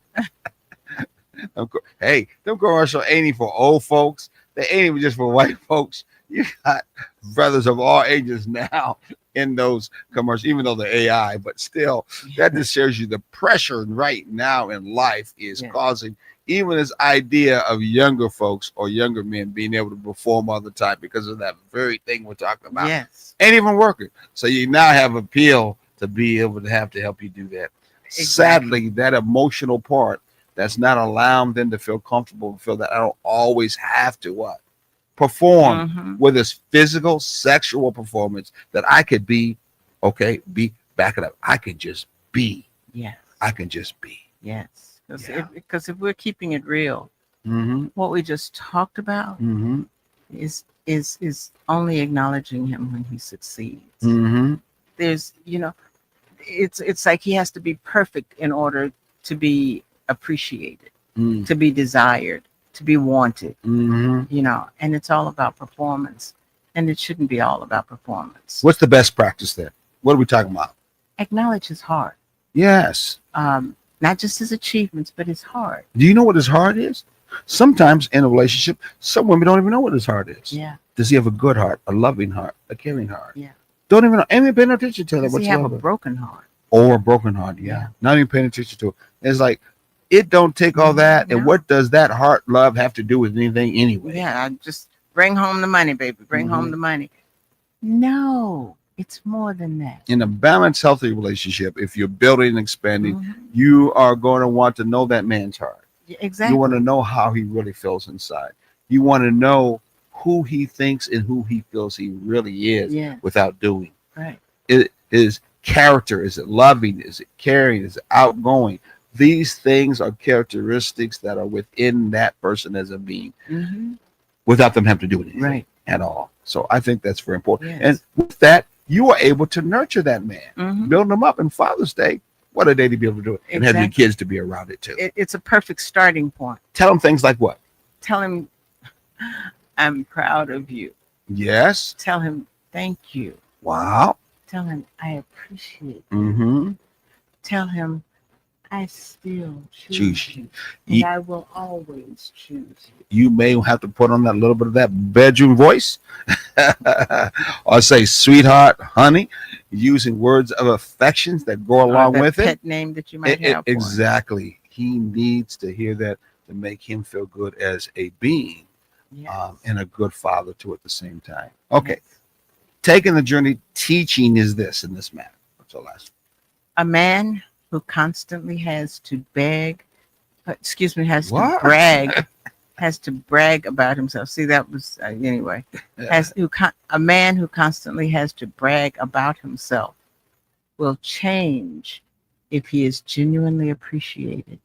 Hey, them commercials ain't even for old folks. They ain't even just for white folks. You got brothers of all ages now in those commercials, even though the AI, but still, that just shows you the pressure right now in life is Yeah. causing even this idea of younger folks or younger men being able to perform all the time because of that very thing we're talking about. Yes. Ain't even working. So you now have a pill to be able to have to help you do that. Exactly. Sadly, that emotional part that's not allowing them to feel comfortable and feel that I don't always have to what? Perform, Mhm. whether it's physical, sexual performance, that I could be, okay, back it up. I can just be. Yes. I can just be. Yes. Because Yeah. if we're keeping it real, Mm-hmm. what we just talked about Mm-hmm. is only acknowledging him when he succeeds. Mm-hmm. There's, it's like he has to be perfect in order to be appreciated, Mm-hmm. to be desired, to be wanted, Mm-hmm. and it's all about performance. And it shouldn't be all about performance. What's the best practice then? What are we talking about? Acknowledge his heart. Yes. Not just his achievements, but his heart. Do you know what his heart is? Sometimes in a relationship, some women don't even know what his heart is. Yeah. Does he have a good heart, a loving heart, a caring heart? Yeah. Don't even know. Ain't even paying attention to that Does he have a whatsoever. broken heart? Or a broken heart, yeah. Yeah. Not even paying attention to it. It's like it don't take all that. And No. what does that heart love have to do with anything anyway? Yeah, just bring home the money, baby. Bring Mm-hmm. home the money. No, it's more than that. In a balanced, healthy relationship, if you're building and expanding, Mhm. you are going to want to know that man's heart. Yeah, exactly. You want to know how he really feels inside. You want to know who he thinks and who he feels he really is Yeah, without doing. right. His character, is it loving? Is it caring? Is it outgoing? These things are characteristics that are within that person as a being Hmm. without them having to do anything Right. at all. So I think that's very important. Yes. And with that, you are able to nurture that man, Mhm. build him up. And Father's Day, what a day to be able to do it and have your Exactly. kids to be around it too. It's a perfect starting point. Tell them things like what? Tell him, I'm proud of you. Yes. Tell him, thank you. Wow. Tell him, I appreciate. Mm-hmm. Tell him, I still choose Choose you. you. And I will always choose you. You may have to put on that little bit of that bedroom voice or say, sweetheart, honey, using words of affections that go Or along that with it. pet name that you might have. for him. Exactly. He needs to hear that to make him feel good as a being Yes. and a good father too at the same time. Okay. Yes. Taking the journey, teaching is this in this matter. That's the last. A man who constantly has to beg, has What? to brag, has to brag about himself. See, that was anyway. A man who constantly has to brag about himself will change if he is genuinely appreciated.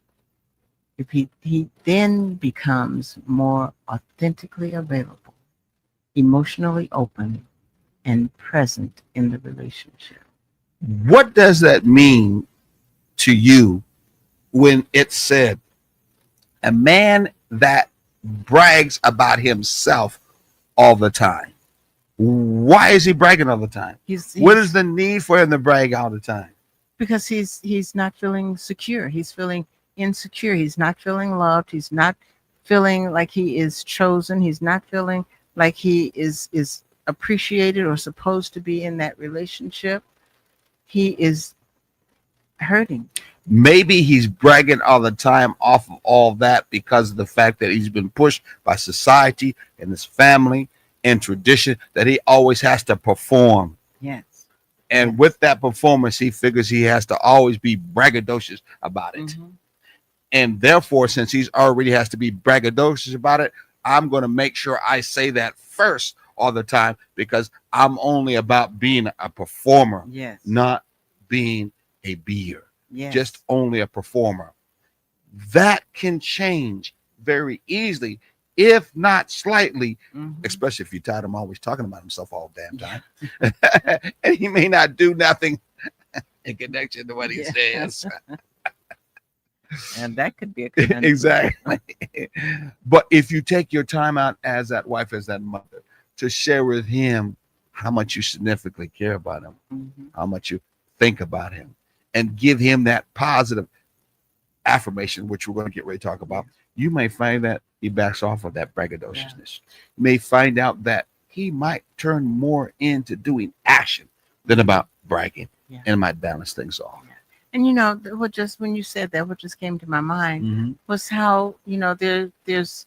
If he then becomes more authentically available, emotionally open, and present in the relationship. What does that mean to you when it's said a man that brags about himself all the time? Why is he bragging all the time? What is the need for him to brag all the time? Because he's not feeling secure. He's feeling insecure. He's not feeling loved. He's not feeling like he is chosen. He's not feeling like he is appreciated or supposed to be in that relationship. He is hurting. Maybe he's bragging all the time off of all that because of the fact that he's been pushed by society and his family and tradition that he always has to perform. Yes. And Yes. with that performance, he figures he has to always be braggadocious about it. Mhm. And therefore, since he's already has to be braggadocious about it, I'm going to make sure I say that first all the time because I'm only about being a performer, Yes. not being a beer, Yes. just only a performer. That can change very easily, if not slightly, Mhm. especially if you're tired of him always talking about himself all the damn time. And he may not do nothing in connection to what he Yeah. says. And that could be a conundrum. Exactly. But if you take your time out as that wife, as that mother, to share with him how much you significantly care about him, Mhm. how much you think about him, and give him that positive affirmation, which we're going to get ready to talk about, you may find that he backs off of that braggadociousness. You may find out that he might turn more into doing action than about bragging. Yeah. And it might balance things off. And what just when you said that, what just came to my mind Mm-hmm. was how there's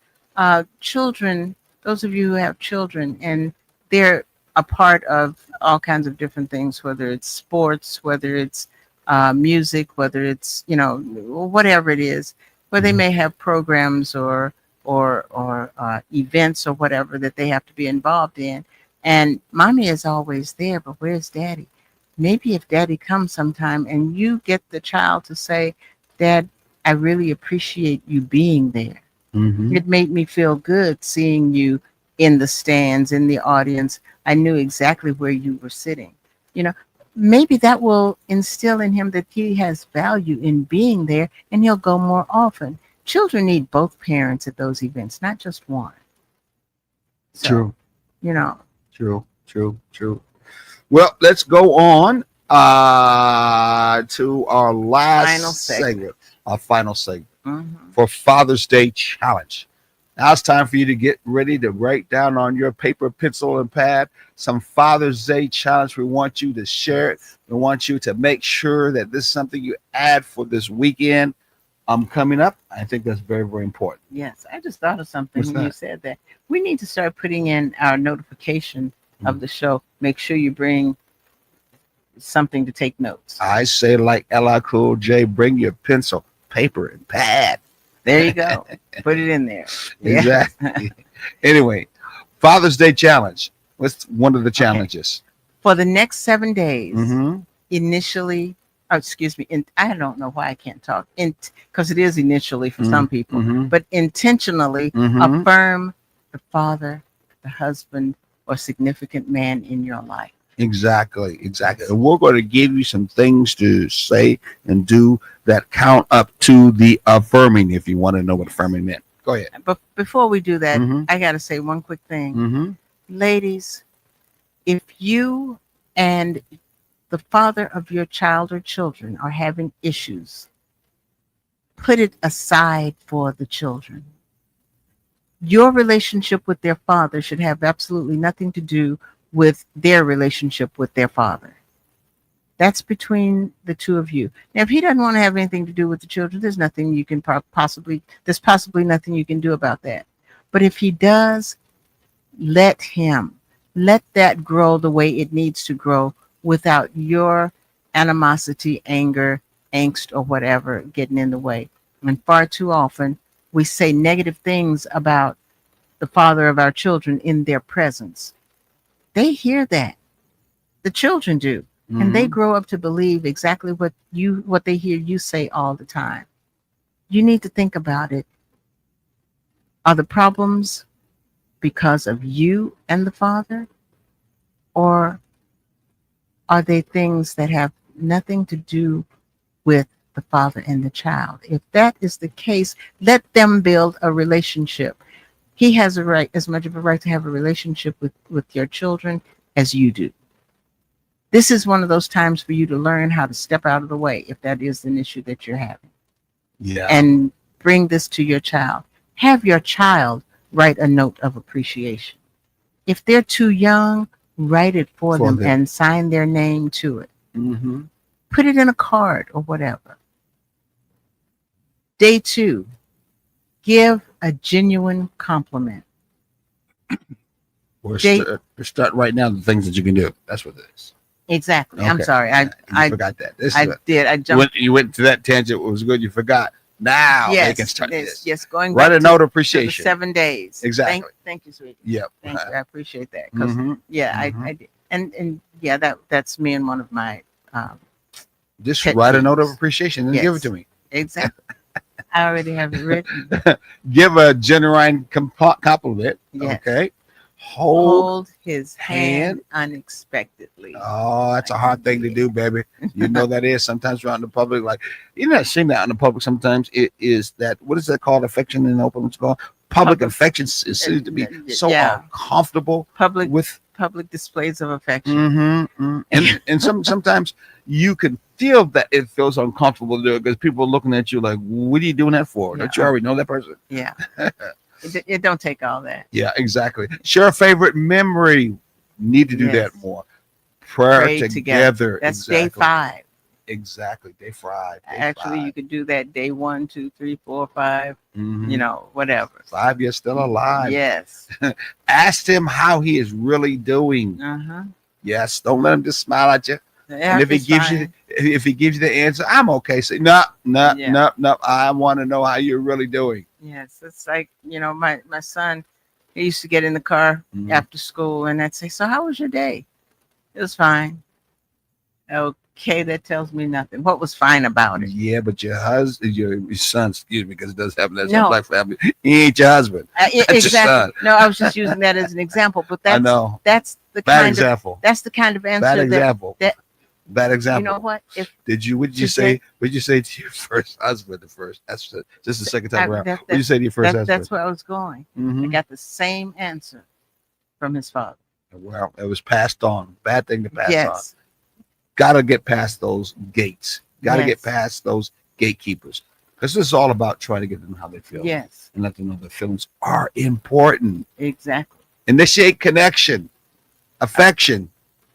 children. Those of you who have children, and they're a part of all kinds of different things, whether it's sports, whether it's music, whether it's whatever it is, where they Mhm. may have programs or events or whatever that they have to be involved in. And mommy is always there, but where's daddy? Maybe if daddy comes sometime and you get the child to say, Dad, I really appreciate you being there. Mm-hmm. It made me feel good seeing you in the stands, in the audience. I knew exactly where you were sitting. Maybe that will instill in him that he has value in being there, and he'll go more often. Children need both parents at those events, not just one. So, True. True. Well, let's go on to our last Final segment. Our final segment mhm. for Father's Day Challenge. Now it's time for you to get ready to write down on your paper, pencil, and pad some Father's Day Challenge. We want you to share it. We want you to make sure that this is something you add for this weekend coming up. I think that's very, very important. Yes, I just thought of something What's when you that? said that. We need to start putting in our notification Mm-hmm. of the show. Make sure you bring something to take notes. I say, like L.I. Cool J, bring your pencil, paper, and pad. There you go. Put it in there. Yeah. Exactly. Anyway, Father's Day Challenge. What's one of the challenges? For the next 7 days, Mm-hmm. initially, I don't know why I can't talk, because it is initially for some people, Mm-hmm. but intentionally Mhm. affirm the father, the husband, or significant man in your life. Exactly. And we're going to give you some things to say and do that count up to the affirming, if you want to know what affirming meant. Go ahead. But before we do that, Mhm. I got to say one quick thing. Mm-hmm. Ladies, if you and the father of your child or children are having issues, put it aside for the children. Your relationship with their father should have absolutely nothing to do with their relationship with their father. That's between the two of you. Now, if he doesn't want to have anything to do with the children, there's nothing you can possibly nothing you can do about that. But if he does, let that grow the way it needs to grow without your animosity, anger, angst, or whatever getting in the way. And far too often, we say negative things about the father of our children in their presence. They hear that. The children do. And they grow up to believe exactly what they hear you say all the time. You need to think about it. Are the problems because of you and the father? Or are they things that have nothing to do with the father and the child? If that is the case, let them build a relationship. He has a right, as much of a right to have a relationship with your children as you do. This is one of those times for you to learn how to step out of the way if that is an issue that you're having. Yeah. And bring this to your child. Have your child write a note of appreciation. If they're too young, write it for them and sign their name to it. Mm-hmm. Put it in a card or whatever. Day 2, give a genuine compliment. We're start right now the things that you can do. That's what it is. Exactly. I'm Okay. sorry. You I forgot that. This I is did. I jumped. you went to that tangent. It was good. You forgot. Now they can start this. Yes, going Write back a note of to the appreciation. 7 days. Exactly. Thank you, sweetie. Yep. Thank you. I appreciate that. 'Cause, Mhm. yeah, Mhm. I did. And yeah, that's me and one of my Just pet write a note of peeves. appreciation and give it Yes. to me. exactly. I already have it written. Give a genuine compliment. Yes. Okay. Hold. Hold his hand unexpectedly. Oh, that's a hard thing to do, baby. You know that is. Sometimes you're out in the public, like you know, seeing that out in the public. Sometimes it is that. What is that called? Affection in the open. It's called public affection. It seems to be so Yeah. uncomfortable Public with. displays of affection. Mm-hmm, and sometimes you can feel that it feels uncomfortable to do it because people are looking at you like, "What are you doing that for? Don't you Yeah. already know that person?" Yeah. It don't take all that. Yeah, exactly. Share a favorite memory. Need to do Yes. that more. Prayer Pray together. That's exactly. day 5. Exactly. Day 5. Day Actually, 5. you could do that day 1, 2, 3, 4, 5. Mhm. You know, whatever. 5, you're still alive. Yes. Ask him how he is really doing. Uh-huh. Yes. Don't let him just smile at you. And if he It's gives you, fine. if he gives you the answer, I'm okay. Say, no, no, Yeah. no, no. I want to know how you're really doing. Yes, it's like, my son, he used to get in the car Mhm. after school and I'd say, "So how was your day?" "It was fine." Okay, that tells me nothing. What was fine about it? Yeah, but your husband, your son, excuse me, because it does happen. That's No. a black family. He ain't your husband. That's your Exactly. son. No, I was just using that as an example, but I that's know. that's the Bad kind example. of that's the kind of answer Bad that example. that- Bad you example. know what? If What did you to say? What did you say to your first husband? Just the second time around. What did you say to your first husband? that's where I was going. I Mhm. got the same answer from his father. Well, it was passed on. Bad thing to pass on. Yes. Got to get past those gates. Got to get Yes. past those gatekeepers. Because this is all about trying to get them how they feel. Yes. And let them know their feelings are important. Exactly. Initiate connection, affection,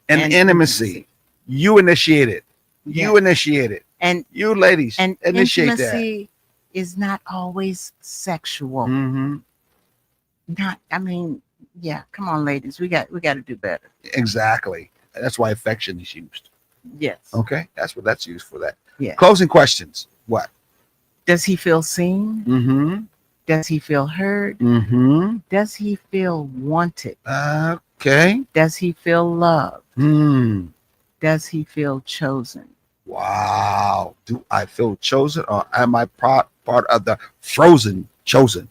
and intimacy. You initiate it. You Yes. initiate it. And You ladies and initiate intimacy is not always sexual. that. Mm-hmm. Not, I mean, yeah. Come on, ladies, we got to do better. Exactly. That's why affection is used. Yes. Okay, that's what that's used for. That. Yeah. Closing questions. What? Does he feel seen? Mm-hmm. Does he feel heard? Mm-hmm. Does he feel wanted? Okay. Does he feel loved? Hmm. Does he feel chosen? Wow. Do I feel chosen, or am I part of the frozen chosen?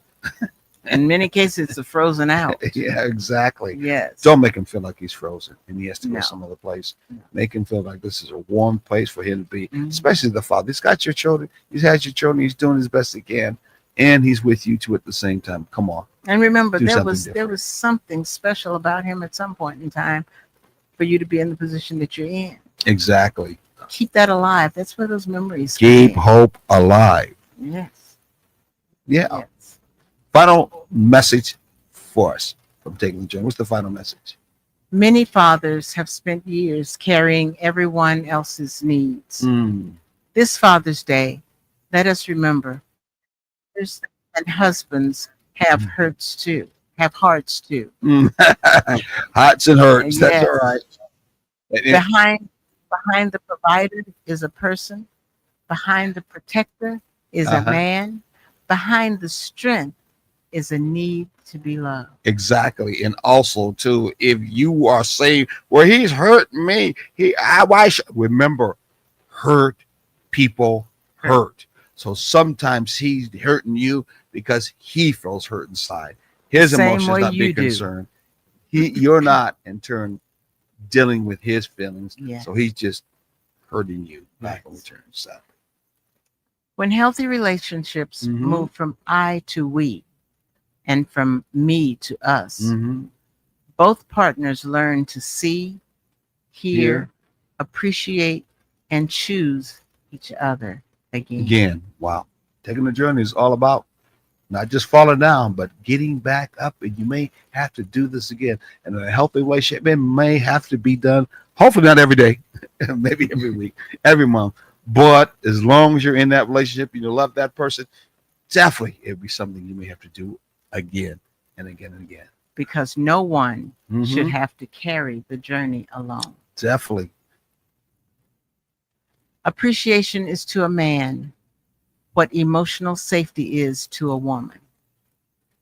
In many cases, it's a frozen out. Yeah, exactly. Yes. Don't make him feel like he's frozen and he has to go No. some other place. No. Make him feel like this is a warm place for him to be, Mhm. especially the father. He's got your children. He's had your children. He's doing his best he can, and he's with you too at the same time. Come on. And remember, Do there something was different. something special about him at some point in time for you to be in the position that you're in. Exactly. Keep that alive. That's where those memories Keep come hope alive. in. Yes. Yeah. Yes. Final message for us from Taking the Journey. What's the final message? Many fathers have spent years carrying everyone else's needs. Mm. This Father's Day, let us remember fathers and husbands have hurts too, have hearts too. Hearts and hurts. That's Yes. all right. And Behind the provider is a person. Behind the protector is a Uh-huh. man. Behind the strength is a need to be loved. exactly. And also, too, if you are saying, well, he's hurt me. Remember, hurt people hurt. So sometimes he's hurting you because he feels hurt inside. His Same emotions way not you being do. concerned. You're not, in turn, dealing with his feelings. Yes. So he's just hurting you back in Yes. return. So, When healthy relationships Mhm. move from I to we and from me to us, mhm. both partners learn to see, hear, Hear. appreciate, and choose each other again. Again, wow. Taking the journey is all about not just falling down, but getting back up. And you may have to do this again. And a healthy relationship, it may have to be done, hopefully not every day, maybe every week, every month. But as long as you're in that relationship and you love that person, definitely it'll be something you may have to do again and again and again. Because no one should Mhm. have to carry the journey alone. Definitely. Appreciation is to a man what emotional safety is to a woman.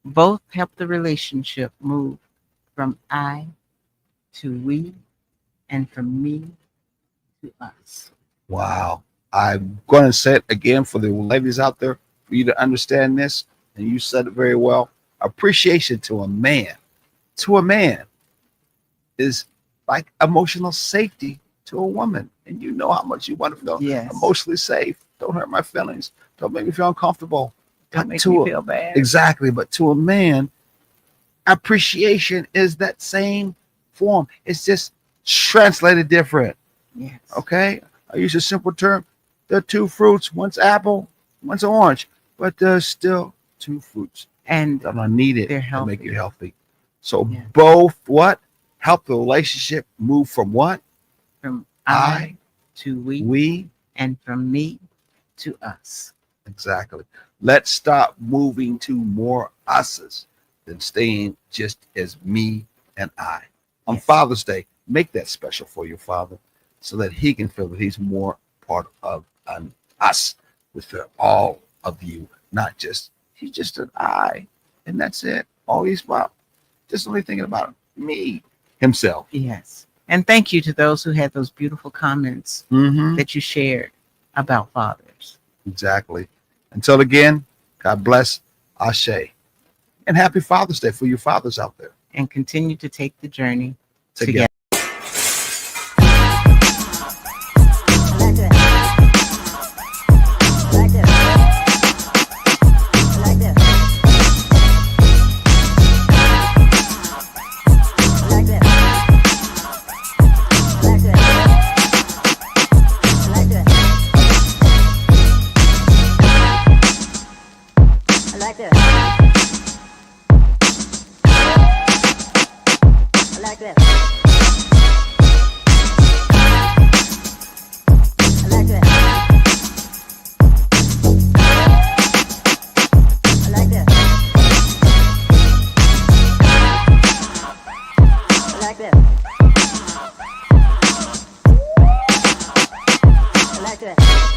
Both help the relationship move from I to we and from me to us. Wow. I'm going to say it again for the ladies out there, for you to understand this. And you said it very well. Appreciation to a man is like emotional safety to a woman. And you know how much you want to feel Yes. emotionally safe. Don't hurt my feelings. Don't make me feel uncomfortable. Don't But make to me a- feel bad. Exactly. But to a man, appreciation is that same form. It's just translated different. Yes. Okay, I use a simple term. There are two fruits. One's apple, one's orange, but there's still two fruits And that are needed They're to make healthy. it healthy. So Yeah. both what help the relationship move from what I to we, we. and from me to us. Exactly. Let's stop moving to more us's than staying just as me and I. On Yes. Father's Day, make that special for your father so that he can feel that he's more part of an us with all of you, not just, he's just an I, and that's it. All he's about, just only thinking about me, himself. Yes. And thank you to those who had those beautiful comments Mm-hmm. that you shared about fathers. Exactly. Until again, God bless, Ashe. And happy Father's Day for you fathers out there. And continue to take the journey Together. I like that.